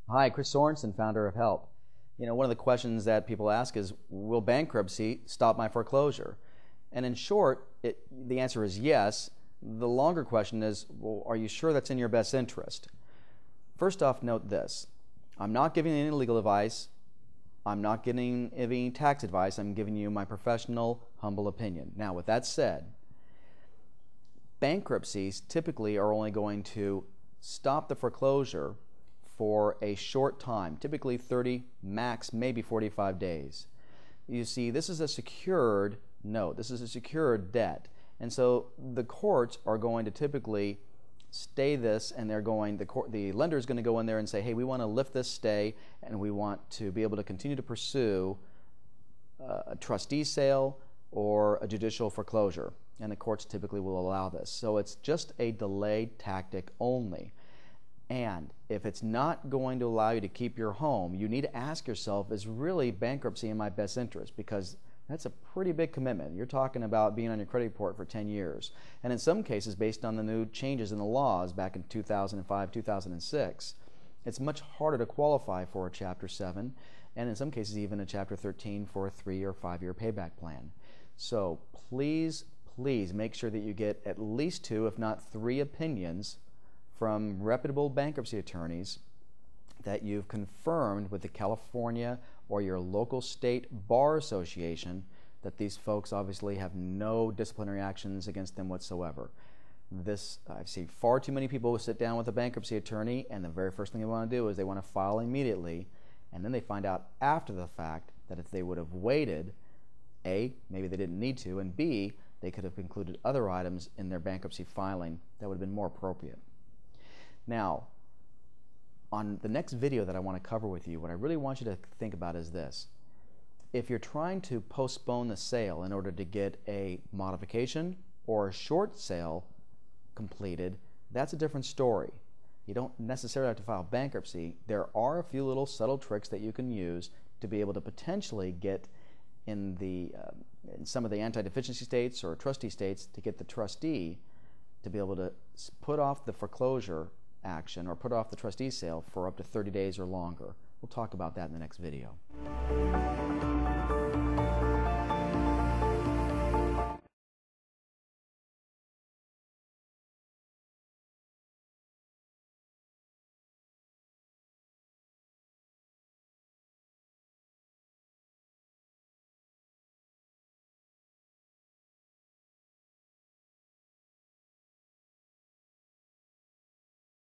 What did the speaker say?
Hi, Chris Sorensen, founder of Help. One of the questions that people ask is, will bankruptcy stop my foreclosure? And in short, the answer is yes. The longer question is, well, are you sure that's in your best interest? First off, note this. I'm not giving any legal advice. I'm not giving any tax advice. I'm giving you my professional, humble opinion. Now, with that said, bankruptcies typically are only going to stop the foreclosure for a short time, typically 30, max maybe 45 days. You see, this is a secured note. This is a secured debt. And so the courts are going to typically stay this, and the lender is going to go in there and say, hey, we want to lift this stay, and we want to be able to continue to pursue a trustee sale or a judicial foreclosure. And the courts typically will allow this. So it's just a delayed tactic only. And if it's not going to allow you to keep your home, you need to ask yourself, is really bankruptcy in my best interest? Because that's a pretty big commitment. You're talking about being on your credit report for 10 years. And in some cases, based on the new changes in the laws back in 2005, 2006, it's much harder to qualify for a Chapter 7, and in some cases even a Chapter 13 for a 3 or 5 year payback plan. So please make sure that you get at least 2, if not 3 opinions from reputable bankruptcy attorneys that you've confirmed with the California or your local state bar association that these folks obviously have no disciplinary actions against them whatsoever. I've seen far too many people who sit down with a bankruptcy attorney, and the very first thing they want to do is they want to file immediately, and then they find out after the fact that if they would have waited, A, maybe they didn't need to, and B, they could have included other items in their bankruptcy filing that would have been more appropriate. Now, on the next video that I want to cover with you, what I really want you to think about is this. If you're trying to postpone the sale in order to get a modification or a short sale completed, that's a different story. You don't necessarily have to file bankruptcy. There are a few little subtle tricks that you can use to be able to potentially get in some of the anti-deficiency states or trustee states to get the trustee to be able to put off the foreclosure action or put off the trustee sale for up to 30 days or longer. We'll talk about that in the next video.